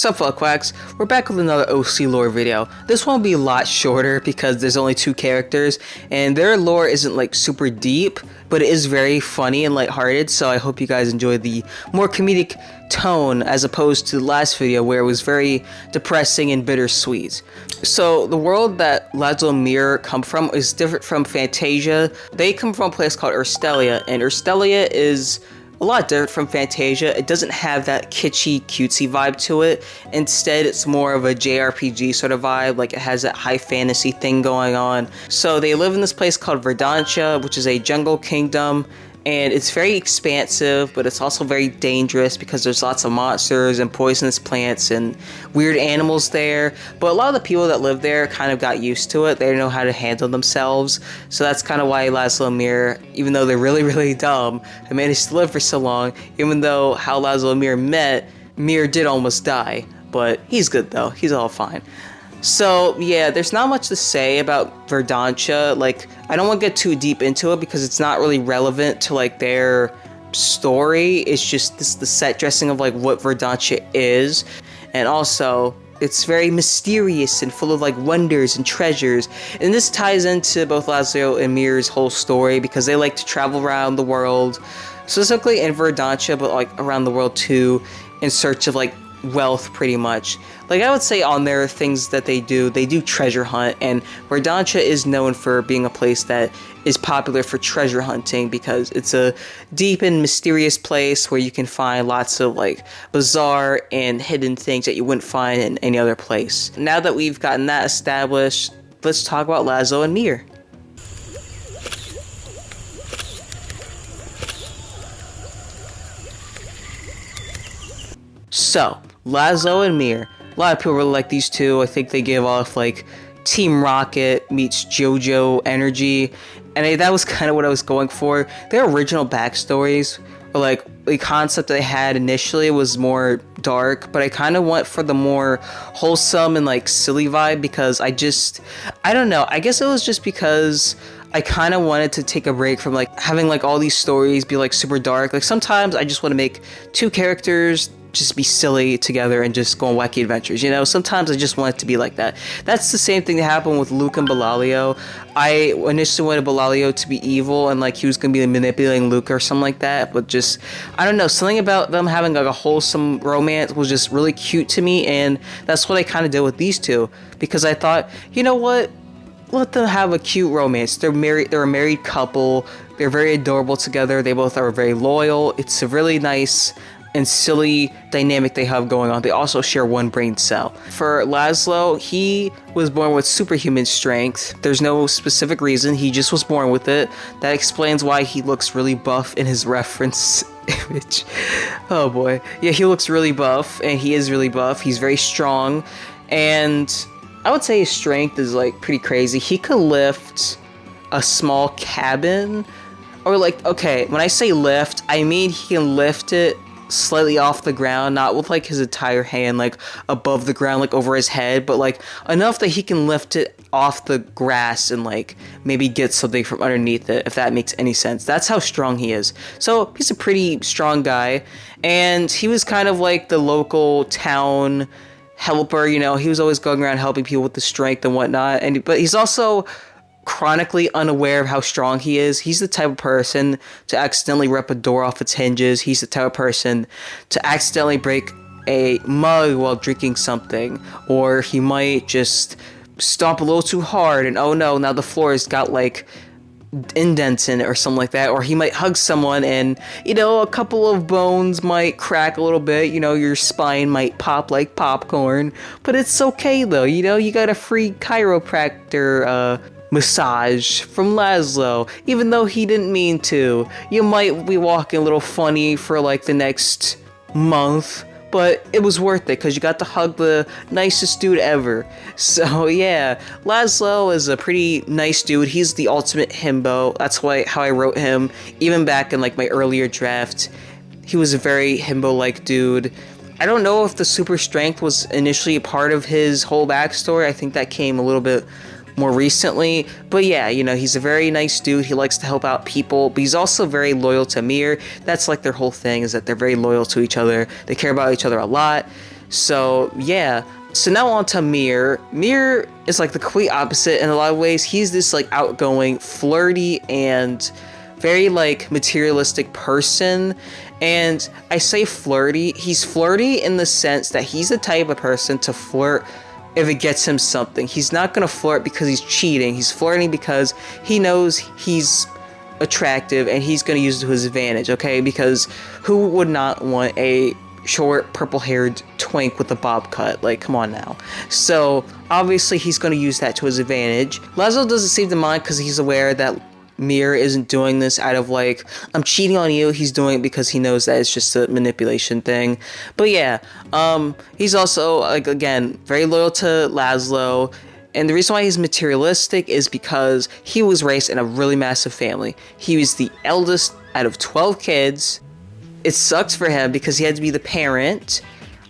Sup Fuckwax, we're back with another OC lore video. This one will be a lot shorter because there's only 2 characters and their lore isn't like super deep, but it is very funny and lighthearted, so I hope you guys enjoy the more comedic tone as opposed to the last video where it was very depressing and bittersweet. So the world that Lazlo and Meer come from is different from Fantasia. They come from a place called Urstelia, and Urstelia is a lot different from Fantasia. It doesn't have that kitschy, cutesy vibe to it. Instead, it's more of a JRPG sort of vibe, like it has that high fantasy thing going on. So they live in this place called Verdantia, which is a jungle kingdom, and it's very expansive, but it's also very dangerous because there's lots of monsters and poisonous plants and weird animals there. But a lot of the people that live there kind of got used to it. They know how to handle themselves. So that's kind of why Lazlo and Meer, even though they're really dumb, have managed to live for so long. Even though how Lazlo and Meer met, Meer did almost die. But he's good though. He's all fine. So yeah, there's not much to say about Verdantia. Like, I don't want to get too deep into it because it's not really relevant to like their story. It's just the set dressing of like what Verdantia is, and also it's very mysterious and full of like wonders and treasures. And this ties into both Lazlo and Meer's whole story because they like to travel around the world, specifically in Verdantia, but like around the world too, in search of like wealth, pretty much. Like, I would say on their things that they do treasure hunt, and Verdantia is known for being a place that is popular for treasure hunting because it's a deep and mysterious place where you can find lots of like bizarre and hidden things that you wouldn't find in any other place. Now that we've gotten that established, let's talk about Lazlo and Meer. So, Lazlo and Meer. A lot of people really like these two. I think they give off like Team Rocket meets JoJo energy, and that was kind of what I was going for. Their original backstories, or like the concept they had initially, was more dark, but I kind of went for the more wholesome and like silly vibe because I don't know. I guess it was just because I kind of wanted to take a break from like having like all these stories be like super dark. Like sometimes I just want to make 2 characters just be silly together and just go on wacky adventures, you know? Sometimes I just want it to be like that. That's the same thing that happened with Luke and Belalio. I initially wanted Belalio to be evil and like he was gonna be manipulating Luke or something like that, but just, I don't know, something about them having like a wholesome romance was just really cute to me, and that's what I kind of did with these two, because I thought, you know what? Let them have a cute romance. They're married. They're a married couple. They're very adorable together. They both are very loyal. It's a really nice and silly dynamic they have going on. They also share one brain cell. For Lazlo, he was born with superhuman strength. There's no specific reason. He just was born with it. That explains why he looks really buff in his reference image. Oh boy. Yeah, he looks really buff, and he is really buff. He's very strong, and I would say his strength is like pretty crazy. He could lift a small cabin, or like, okay, when I say lift, I mean he can lift it slightly off the ground, not with like his entire hand like above the ground, like over his head, but like enough that he can lift it off the grass and like maybe get something from underneath it, if that makes any sense. That's how strong he is. So he's a pretty strong guy, and he was kind of like the local town helper, you know. He was always going around helping people with the strength and whatnot, but he's also chronically unaware of how strong he is. He's the type of person to accidentally rip a door off its hinges. He's the type of person to accidentally break a mug while drinking something, or he might just stomp a little too hard and oh no, now the floor has got like indents in it or something like that. Or he might hug someone and, you know, a couple of bones might crack a little bit, you know, your spine might pop like popcorn, but it's okay though, you know, you got a free chiropractor massage from Lazlo, even though he didn't mean to. You might be walking a little funny for like the next month, but it was worth it because you got to hug the nicest dude ever. So yeah, Lazlo is a pretty nice dude. He's the ultimate himbo. That's how I wrote him, even back in like my earlier draft. He was a very himbo-like dude. I don't know if the super strength was initially a part of his whole backstory. I think that came a little bit more recently, but yeah, you know, he's a very nice dude. He likes to help out people, but he's also very loyal to Meer. That's like their whole thing, is that they're very loyal to each other. They care about each other a lot. So yeah. So now on to Meer. Meer is like the complete opposite in a lot of ways. He's this like outgoing, flirty, and very like materialistic person. And I say flirty, he's flirty in the sense that he's the type of person to flirt if it gets him something. He's not gonna flirt because he's cheating. He's flirting because he knows he's attractive and he's gonna use it to his advantage, okay? Because who would not want a short purple-haired twink with a bob cut? Like, come on now. So obviously he's gonna use that to his advantage. Lazlo doesn't seem to mind because he's aware that Meer isn't doing this out of like, I'm cheating on you. He's doing it because he knows that it's just a manipulation thing. But yeah, he's also, like, again, very loyal to Lazlo. And the reason why he's materialistic is because he was raised in a really massive family. He was the eldest out of 12 kids. It sucks for him because he had to be the parent.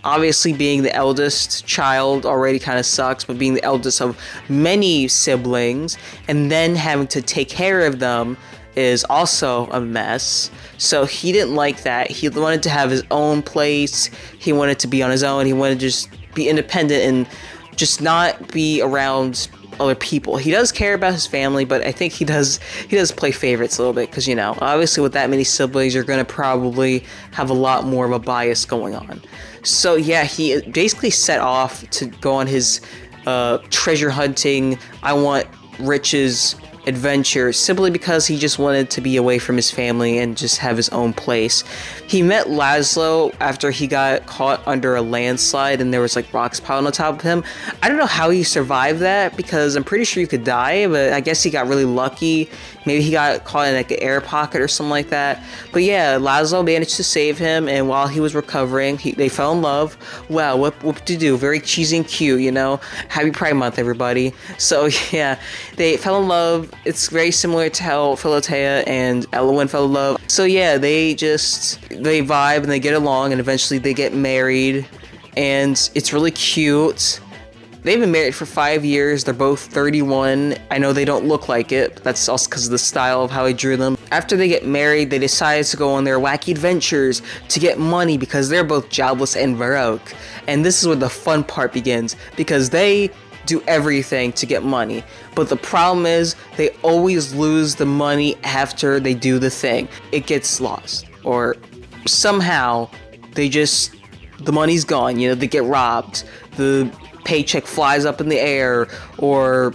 Obviously, being the eldest child already kind of sucks, but being the eldest of many siblings and then having to take care of them is also a mess. So he didn't like that. He wanted to have his own place. He wanted to be on his own. He wanted to just be independent and just not be around other people. He does care about his family, but I think he does play favorites a little bit because, you know, obviously with that many siblings, you're going to probably have a lot more of a bias going on. So yeah, he basically set off to go on his treasure hunting, I want riches adventure, simply because he just wanted to be away from his family and just have his own place. He met Lazlo after he got caught under a landslide and there was like rocks piled on top of him. I don't know how he survived that because I'm pretty sure you could die, but I guess he got really lucky. Maybe he got caught in like an air pocket or something like that. But yeah, Lazlo managed to save him, and while he was recovering, they fell in love. Wow, what to do? Very cheesy and cute, you know? Happy Pride Month, everybody. So yeah, they fell in love. It's very similar to how Pulcella and Elwyn fell in love. So yeah, they vibe and they get along, and eventually they get married, and it's really cute. They've been married for 5 years. They're both 31. I know they don't look like it, but that's also because of the style of how I drew them. After they get married, they decide to go on their wacky adventures to get money because they're both jobless and broke. And this is where the fun part begins, because they do everything to get money. But the problem is they always lose the money after they do the thing. It gets lost, or somehow the money's gone, you know, they get robbed. The paycheck flies up in the air, or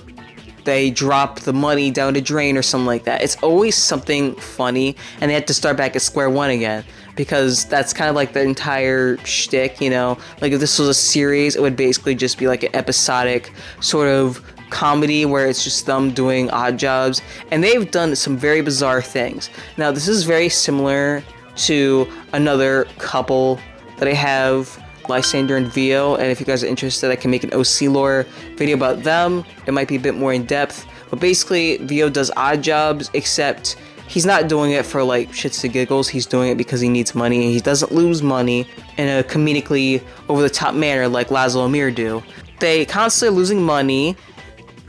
they drop the money down the drain or something like that. It's always something funny, and they have to start back at square one again, because that's kind of like the entire shtick, you know? Like if this was a series, it would basically just be like an episodic sort of comedy where it's just them doing odd jobs, and they've done some very bizarre things. Now, this is very similar to another couple that I have, Lysander and Vio, and if you guys are interested, I can make an OC lore video about them. It might be a bit more in depth, but basically Vio does odd jobs, except he's not doing it for like shits and giggles. He's doing it because he needs money, and he doesn't lose money in a comedically over-the-top manner like Lazlo and Meer do. They constantly losing money,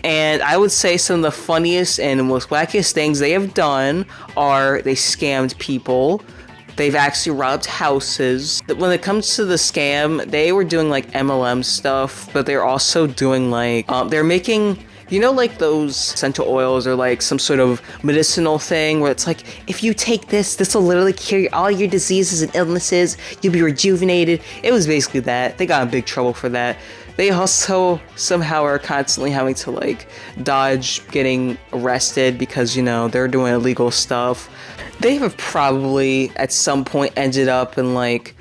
and I would say some of the funniest and most wackiest things they have done are they scammed people. They've actually robbed houses. When it comes to the scam, they were doing like MLM stuff, but they're also doing like, they're making, you know, like those essential oils or like some sort of medicinal thing where it's like, if you take this will literally cure all your diseases and illnesses. You'll be rejuvenated. It was basically that. They got in big trouble for that. They also somehow are constantly having to like dodge getting arrested because, you know, they're doing illegal stuff. They have probably at some point ended up in like,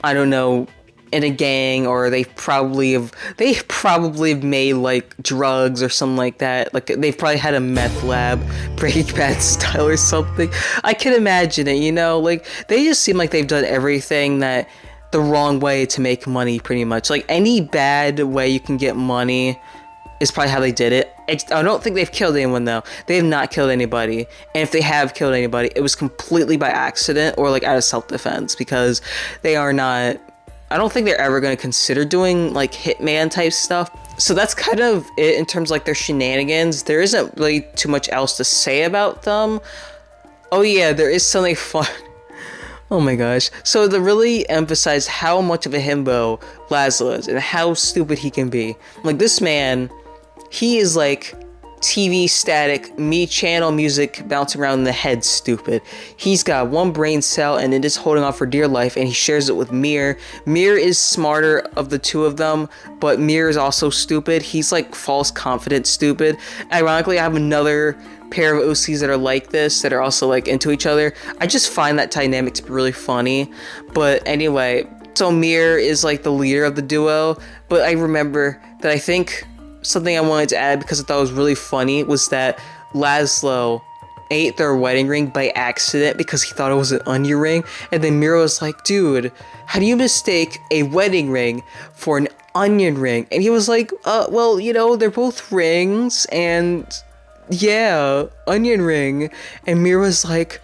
I don't know, in a gang, or they probably have made like drugs or something like that. Like they've probably had a meth lab, Breaking Bad style or something. I can imagine it, you know, like they just seem like they've done everything that the wrong way to make money, pretty much. Like any bad way you can get money is probably how they did it. I don't think they've killed anyone though. They have not killed anybody. And if they have killed anybody, it was completely by accident or like out of self-defense, because they are not, I don't think they're ever going to consider doing like hitman type stuff. So that's kind of it in terms of like their shenanigans. There isn't really too much else to say about them. Oh yeah, there is something fun. Oh my gosh. So to really emphasize how much of a himbo Lazlo is and how stupid he can be. Like, this man, he is like TV static, me channel music bouncing around in the head stupid. He's got one brain cell and it is holding on for dear life, and he shares it with Meer. Meer is smarter of the two of them, but Meer is also stupid. He's like false confident stupid. Ironically, I have another pair of OCs that are like this, that are also like into each other. I just find that dynamic to be really funny. But anyway, so Meer is like the leader of the duo, but I remember that I think something I wanted to add because I thought it was really funny was that Lazlo ate their wedding ring by accident because he thought it was an onion ring, and then Mira was like, dude, how do you mistake a wedding ring for an onion ring? And he was like, well, you know, they're both rings, and yeah, onion ring. And Mira was like,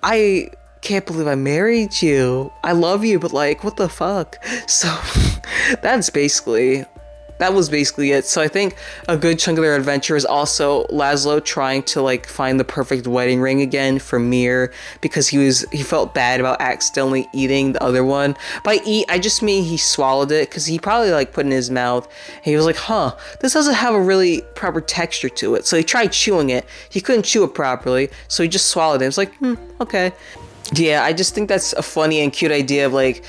I can't believe I married you. I love you, but like, what the fuck? So that was basically it. So I think a good chunk of their adventure is also Lazlo trying to like find the perfect wedding ring again for Meer, because he felt bad about accidentally eating the other one. By eat, I just mean he swallowed it, because he probably like put it in his mouth and he was like, huh, this doesn't have a really proper texture to it. So he tried chewing it. He couldn't chew it properly, so he just swallowed it. It was like, okay. Yeah, I just think that's a funny and cute idea of like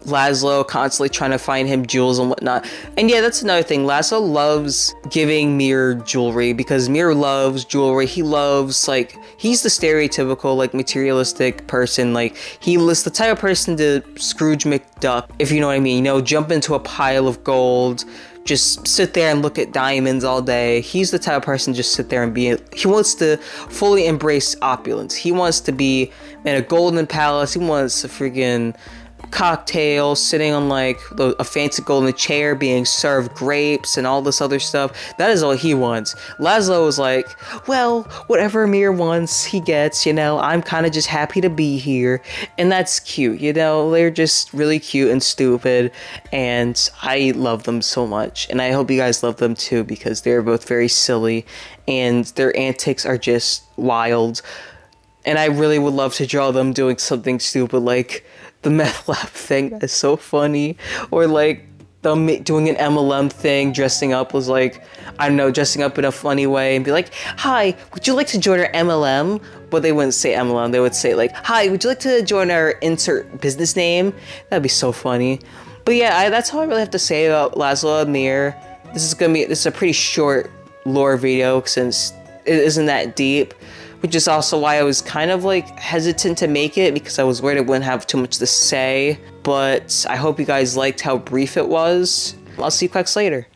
Lazlo constantly trying to find him jewels and whatnot. And yeah, that's another thing. Lazlo loves giving Meer jewelry because Meer loves jewelry. He loves, like, he's the stereotypical like materialistic person. Like, he's the type of person to Scrooge McDuck, if you know what I mean. You know, jump into a pile of gold, just sit there and look at diamonds all day. He's the type of person to just sit there and he wants to fully embrace opulence. He wants to be in a golden palace. He wants a freaking cocktail, sitting on like a fancy golden chair, being served grapes and all this other stuff. That is all he wants. Lazlo is like, well, whatever Meer wants, he gets, you know, I'm kind of just happy to be here. And that's cute, you know, they're just really cute and stupid, and I love them so much. And I hope you guys love them too, because they're both very silly and their antics are just wild. And I really would love to draw them doing something stupid like the meth lab thing. That's so funny. Or like them doing an MLM thing, dressing up was like, I don't know, dressing up in a funny way and be like, hi, would you like to join our MLM? But they wouldn't say MLM. They would say like, hi, would you like to join our insert business name? That'd be so funny. But yeah, that's all I really have to say about Lazlo and Meer. This is a pretty short lore video since it isn't that deep, which is also why I was kind of like hesitant to make it, because I was worried I wouldn't have too much to say. But I hope you guys liked how brief it was. I'll see you guys later.